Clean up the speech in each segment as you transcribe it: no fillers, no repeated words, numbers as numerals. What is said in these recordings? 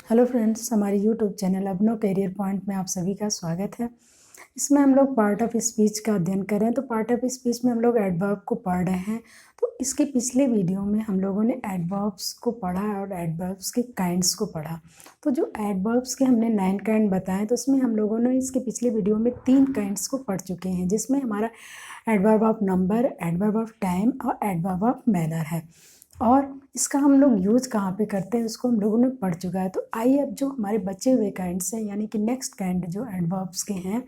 Hello friends, हमारे YouTube channel अभिनव career point में आप सभी का स्वागत है। इसमें हम लोग पार्ट ऑफ स्पीच का अध्ययन कर रहे हैं। तो पार्ट ऑफ स्पीच में हम लोग एडवर्ब को पढ़ रहे हैं। तो इसके पिछले वीडियो में हम लोगों ने एडवर्ब्स को पढ़ा और एडवर्ब्स के काइंड्स को पढ़ा। तो जो एडवर्ब्स के हमने 9 काइंड बताए, तो उसमें हम लोगों ने इसके पिछले वीडियो में 3 काइंड्स को पढ़ चुके हैं, जिसमें हमारा adverb of number, adverb of time और एडवर्ब ऑफ मैनर है। और इसका हम लोग यूज़ कहाँ पे करते हैं उसको हम लोगों ने पढ़ चुका है। तो आइए अब जो हमारे बचे हुए काइंड्स हैं, यानी कि नेक्स्ट काइंड जो एडवर्ब्स के हैं,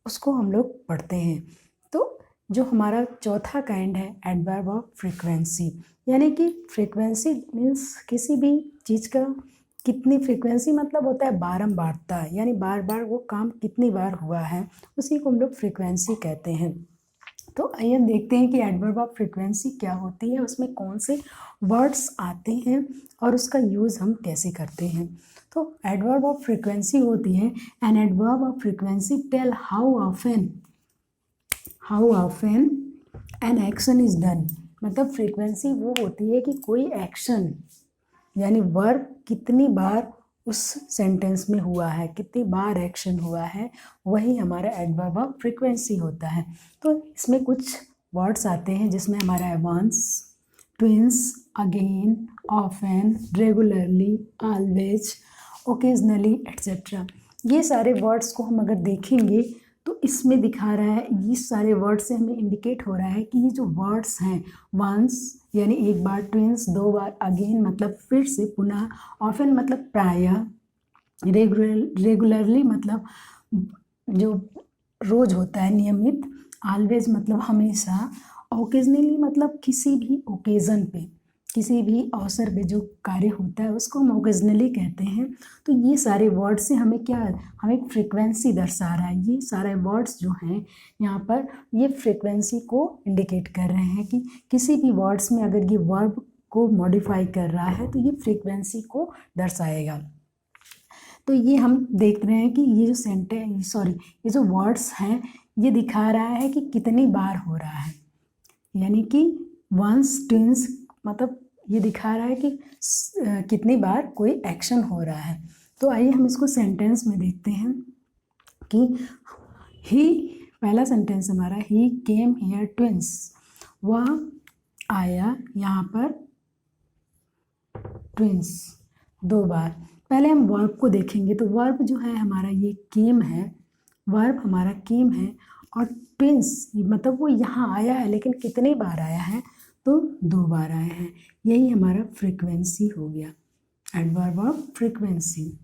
उसको हम लोग पढ़ते हैं। तो जो हमारा चौथा काइंड है एडवर्ब ऑफ फ्रीक्वेंसी, यानी कि फ्रीक्वेंसी मीन्स किसी भी चीज़ का कितनी फ्रीक्वेंसी मतलब होता है बारंबारता, यानी बार बार वो काम कितनी बार हुआ है, उसी को हम लोग फ्रीक्वेंसी कहते हैं। तो आइए हम देखते हैं कि एडवर्ब ऑफ फ्रीक्वेंसी क्या होती है, उसमें कौन से वर्ड्स आते हैं और उसका यूज़ हम कैसे करते हैं। तो एडवर्ब ऑफ फ्रीक्वेंसी होती है an adverb of frequency tell how often an action is done. मतलब फ्रीक्वेंसी वो होती है कि कोई एक्शन यानी वर्ब कितनी बार उस सेंटेंस में हुआ है, कितनी बार एक्शन हुआ है, वही हमारा एडवर्ब ऑफ फ्रीक्वेंसी होता है। तो इसमें कुछ वर्ड्स आते हैं जिसमें हमारा है once, twice, again, often, regularly, always, occasionally et cetera. ये सारे वर्ड्स को हम अगर देखेंगे तो इसमें दिखा रहा है, ये सारे वर्ड से हमें इंडिकेट हो रहा है कि ये जो वर्ड्स हैं, वंस यानी एक बार, ट्विंस 2 बार, अगेन मतलब फिर से, पुनः, ऑफन मतलब प्रायः, रेगुलरली मतलब जो रोज होता है, नियमित, ऑलवेज मतलब हमेशा, ओकेजनली मतलब किसी भी ओकेज़न पे, किसी भी अवसर पे जो कार्य होता है उसको हम ओकेजनली कहते हैं। तो ये सारे वर्ड से हमें क्या, हमें फ्रीक्वेंसी दर्शा रहा है। ये सारे वर्ड्स जो हैं यहाँ पर, ये फ्रीक्वेंसी को इंडिकेट कर रहे हैं कि किसी भी वर्ड्स में अगर ये वर्ब को मॉडिफाई कर रहा है तो ये फ्रीक्वेंसी को दर्शाएगा। तो ये हम देख रहे हैं कि ये जो ये जो वर्ड्स हैं, ये दिखा रहा है कि कितनी बार हो रहा है, यानी कि वंस, ट्विंस मतलब ये दिखा रहा है कि कितनी बार कोई एक्शन हो रहा है। तो आइए हम इसको सेंटेंस में देखते हैं कि ही, पहला सेंटेंस हमारा, ही केम हियर ट्विंस, वह आया यहाँ पर ट्विंस 2 बार। पहले हम वर्ब को देखेंगे। तो वर्ब जो है हमारा ये केम है, वर्ब हमारा केम है, और ट्विंस मतलब वो यहाँ आया है, लेकिन कितनी बार आया है, तो 2 बार आए हैं। यही हमारा फ्रीक्वेंसी हो गया, एडवर्ब ऑफ फ्रीक्वेंसी।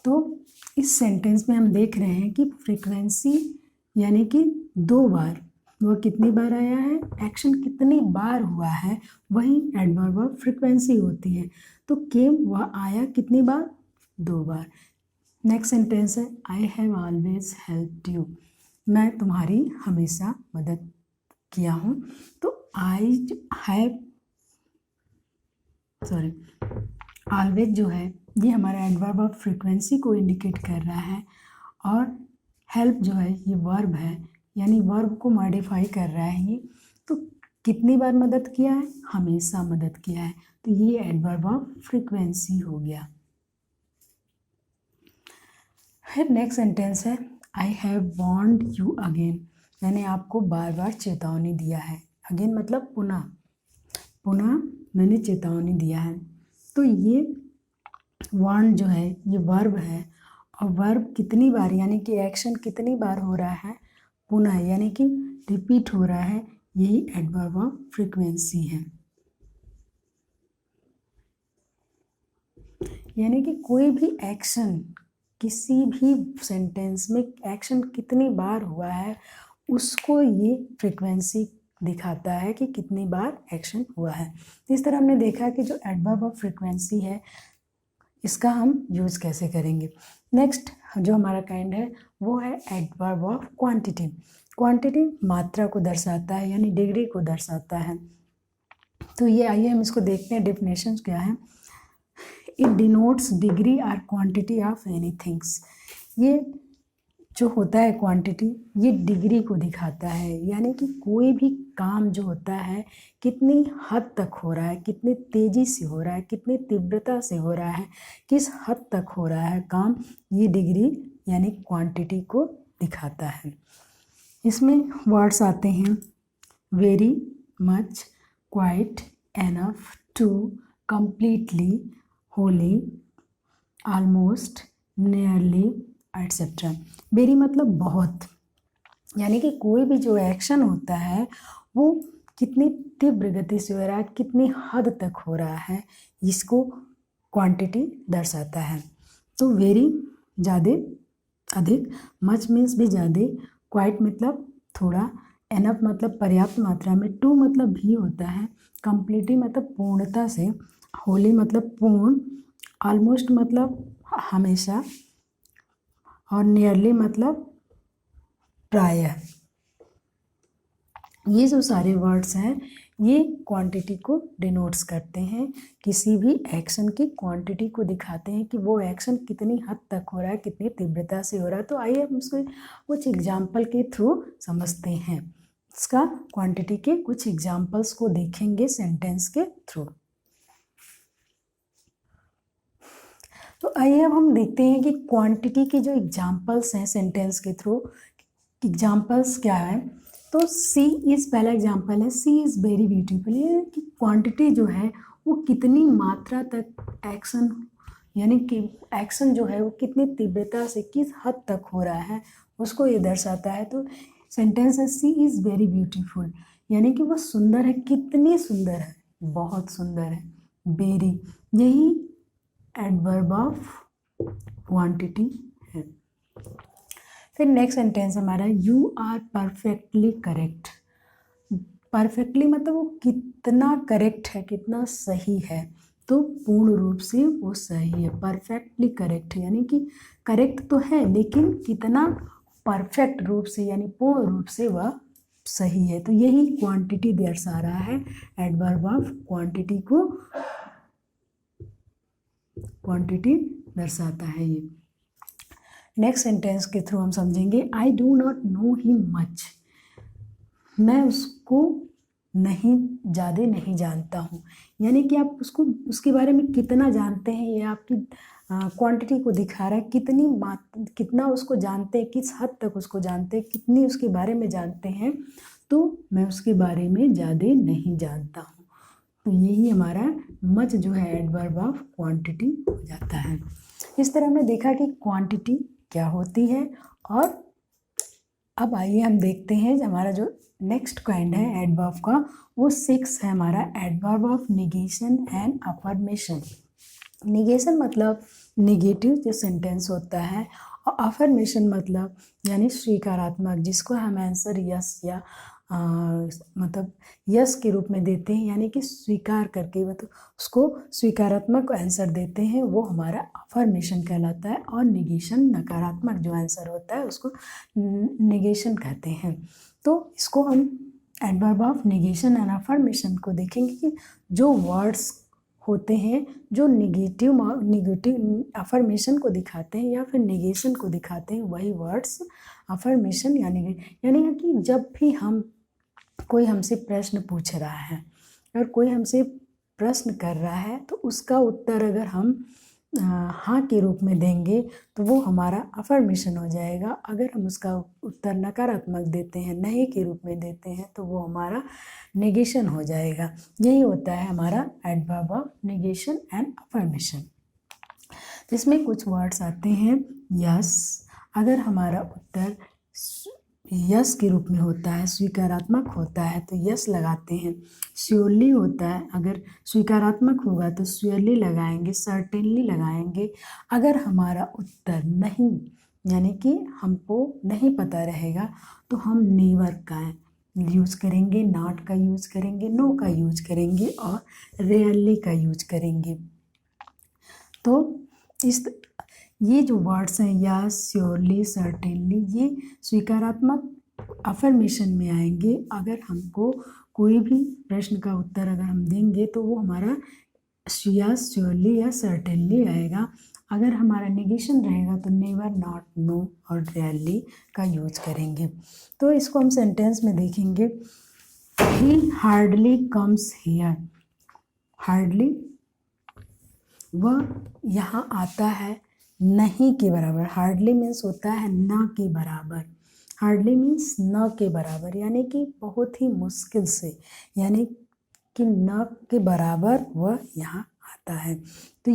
तो इस सेंटेंस में हम देख रहे हैं कि फ्रीक्वेंसी यानी कि 2 बार, वह कितनी बार आया है, एक्शन कितनी बार हुआ है, वही एडवर्ब ऑफ फ्रीक्वेंसी होती है। तो केम, वह आया कितनी बार, 2 बार। नेक्स्ट सेंटेंस है I have always helped you, मैं तुम्हारी हमेशा मदद किया हूँ। तो ऑलवेज जो है ये हमारा एडवर्ब ऑफ फ्रीक्वेंसी को इंडिकेट कर रहा है, और हेल्प जो है ये वर्ब है, यानी वर्ब को मॉडिफाई कर रहा है ये। तो कितनी बार मदद किया है, हमेशा मदद किया है। तो ये एडवर्ब ऑफ फ्रीक्वेंसी हो गया। फिर नेक्स्ट सेंटेंस है I have warned you again, मैंने आपको बार बार चेतावनी दिया है। अगेन मतलब पुनः, पुनः मैंने चेतावनी दिया है। तो ये वार्न जो है ये वर्ब है, और वर्ब कितनी बार यानी कि एक्शन कितनी बार हो रहा है, पुनः यानी कि रिपीट हो रहा है, यही एडवर्ब ऑफ फ्रीक्वेंसी है। यानी कि कोई भी एक्शन, किसी भी सेंटेंस में एक्शन कितनी बार हुआ है, उसको ये फ्रीक्वेंसी दिखाता है कि कितनी बार एक्शन हुआ है। इस तरह हमने देखा कि जो एडवर्ब ऑफ फ्रीक्वेंसी है इसका हम यूज़ कैसे करेंगे। नेक्स्ट जो हमारा काइंड है वो है एडवर्ब ऑफ क्वांटिटी। क्वांटिटी मात्रा को दर्शाता है, यानी डिग्री को दर्शाता है। तो ये आइए हम इसको देखते हैं, डेफिनेशन क्या है। इट डिनोट्स डिग्री और क्वांटिटी ऑफ एनी थिंग्स। ये जो होता है क्वांटिटी, ये डिग्री को दिखाता है, यानी कि कोई भी काम जो होता है कितनी हद तक हो रहा है, कितनी तेज़ी से हो रहा है, कितनी तीव्रता से हो रहा है, किस हद तक हो रहा है काम, ये डिग्री यानी क्वांटिटी को दिखाता है। इसमें वर्ड्स आते हैं very much, quite, enough, too, completely, wholly, almost, nearly, et cetera. Very मतलब बहुत, यानी कि कोई भी जो एक्शन होता है वो कितनी तीव्र गति से हो रहा है, कितनी हद तक हो रहा है, इसको क्वांटिटी दर्शाता है। तो वेरी ज़्यादा, अधिक, मच मीन्स भी ज़्यादा, क्वाइट मतलब थोड़ा, एनफ मतलब पर्याप्त मात्रा में, टू मतलब भी होता है, कम्प्लीटली मतलब पूर्णता से, होली मतलब पूर्ण, ऑलमोस्ट मतलब हमेशा, और नियरली मतलब प्रायः। ये जो सारे वर्ड्स हैं ये क्वांटिटी को डिनोट्स करते हैं, किसी भी एक्शन की क्वांटिटी को दिखाते हैं कि वो एक्शन कितनी हद तक हो रहा है, कितनी तीव्रता से हो रहा है। तो आइए हम उसको कुछ एग्जाम्पल के थ्रू समझते हैं। इसका क्वांटिटी के कुछ एग्जाम्पल्स को देखेंगे सेंटेंस के थ्रू। तो आइए अब हम देखते हैं कि क्वांटिटी के जो एग्जाम्पल्स हैं सेंटेंस के थ्रू, एग्जाम्पल्स क्या है। तो सी इज़ पहला एग्जाम्पल है, सी इज़ वेरी ब्यूटीफुल। ये कि क्वांटिटी जो है वो कितनी मात्रा तक एक्शन, यानी कि एक्शन जो है वो कितनी तीव्रता से किस हद तक हो रहा है उसको ये दर्शाता है। तो सेंटेंस है सी इज़ वेरी ब्यूटीफुल, यानी कि वो सुंदर है, कितनी सुंदर है, बहुत सुंदर है। वेरी, यही एडवर्ब ऑफ क्वांटिटी है। फिर नेक्स्ट सेंटेंस हमारा you are perfectly correct. Perfectly मतलब वो कितना करेक्ट है, कितना सही है, तो पूर्ण रूप से वो सही है, परफेक्टली करेक्ट, यानी कि करेक्ट तो है लेकिन कितना परफेक्ट रूप से यानी पूर्ण रूप से वह सही है। तो यही क्वांटिटी दर्शा रहा है, एडवर्ब ऑफ क्वांटिटी को क्वांटिटी दर्शाता है ये। नेक्स्ट सेंटेंस के थ्रू हम समझेंगे I do not know him much. मैं उसको ज़्यादा नहीं जानता हूँ, यानी कि आप उसको उसके बारे में कितना जानते हैं ये आपकी क्वांटिटी को दिखा रहा है, कितना उसको जानते हैं, किस हद तक उसको जानते हैं, कितनी उसके बारे में जानते हैं। तो मैं उसके बारे में ज़्यादा नहीं जानता हूँ। तो यही हमारा मच जो है एडवर्ब ऑफ क्वांटिटी हो जाता है। इस तरह हमने देखा कि क्वांटिटी क्या होती है। और अब आइए हम देखते हैं हमारा जो नेक्स्ट काइंड है एडवर्ब का, वो 6 है हमारा, adverb of negation and affirmation. Negation मतलब निगेटिव जो सेंटेंस होता है, और अफर्मेशन मतलब यानी स्वीकारात्मक, जिसको हम आंसर यस या मतलब यस के रूप में देते हैं, यानी कि स्वीकार करके मतलब उसको स्वीकारात्मक आंसर देते हैं, वो हमारा अफर्मेशन कहलाता है। और निगेशन नकारात्मक जो आंसर होता है उसको निगेशन कहते हैं। तो इसको हम adverb of negation and affirmation को देखेंगे कि जो वर्ड्स होते हैं जो निगेटिव अफर्मेशन को दिखाते हैं या फिर निगेशन को दिखाते हैं, वही वर्ड्स अफर्मेशन यानी कि जब भी हम कोई हमसे प्रश्न पूछ रहा है और कोई हमसे प्रश्न कर रहा है, तो उसका उत्तर अगर हम हाँ के रूप में देंगे तो वो हमारा अफर्मेशन हो जाएगा। अगर हम उसका उत्तर नकारात्मक देते हैं, नहीं के रूप में देते हैं, तो वो हमारा नेगेशन हो जाएगा। यही होता है हमारा adverb of negation and affirmation. तो इसमें कुछ वर्ड्स आते हैं यस, अगर हमारा उत्तर यस के रूप में होता है, स्वीकारात्मक होता है तो यस लगाते हैं। श्योरली होता है, अगर स्वीकारात्मक होगा तो श्योरली लगाएंगे, सर्टेनली लगाएंगे। अगर हमारा उत्तर नहीं यानी कि हमको नहीं पता रहेगा तो हम नेवर का यूज़ करेंगे, नॉट का यूज़ करेंगे, नो का यूज़ करेंगे और रेयरली का यूज़ करेंगे। तो ये जो वर्ड्स हैं यस, श्योरली, सर्टेनली, ये स्वीकारात्मक अफर्मेशन में आएंगे। अगर हमको कोई भी प्रश्न का उत्तर अगर हम देंगे तो वो हमारा यस, श्योरली या सर्टेनली आएगा। अगर हमारा नेगेशन रहेगा तो नेवर, नॉट, नो और रेयरली का यूज करेंगे। तो इसको हम सेंटेंस में देखेंगे। ही हार्डली कम्स हियर। हार्डली वह यहाँ आता है नहीं के बराबर। हार्डली मीन्स होता है न के बराबर। हार्डली मीन्स न के बराबर, यानी कि बहुत ही मुश्किल से, यानी कि न के बराबर वह यहाँ आता है। तो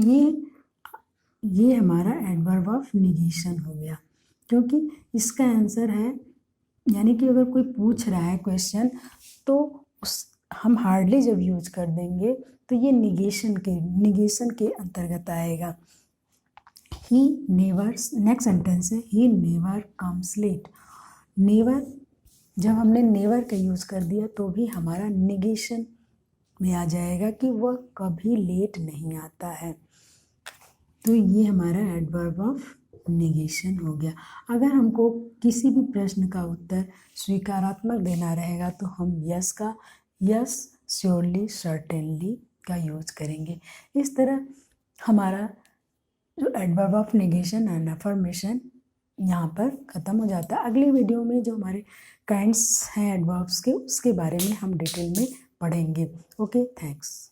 ये हमारा एडवर्ब ऑफ निगेशन हो गया, क्योंकि इसका आंसर है, यानी कि अगर कोई पूछ रहा है क्वेश्चन तो हम हार्डली जब यूज कर देंगे तो ये निगेशन के अंतर्गत आएगा। ही नेवर, नेक्स्ट सेंटेंस है he never comes late. Never, जब हमने नेवर का यूज़ कर दिया तो भी हमारा निगेशन में आ जाएगा कि वह कभी लेट नहीं आता है। तो ये हमारा एडवर्ब ऑफ निगेशन हो गया। अगर हमको किसी भी प्रश्न का उत्तर स्वीकारात्मक देना रहेगा तो हम यस का, यस, श्योरली, सर्टेनली का यूज करेंगे। इस तरह हमारा जो adverb of negation and affirmation यहाँ पर ख़त्म हो जाता है। अगली वीडियो में जो हमारे काइंड्स हैं एडवर्ब्स के, उसके बारे में हम डिटेल में पढ़ेंगे। Okay, thanks.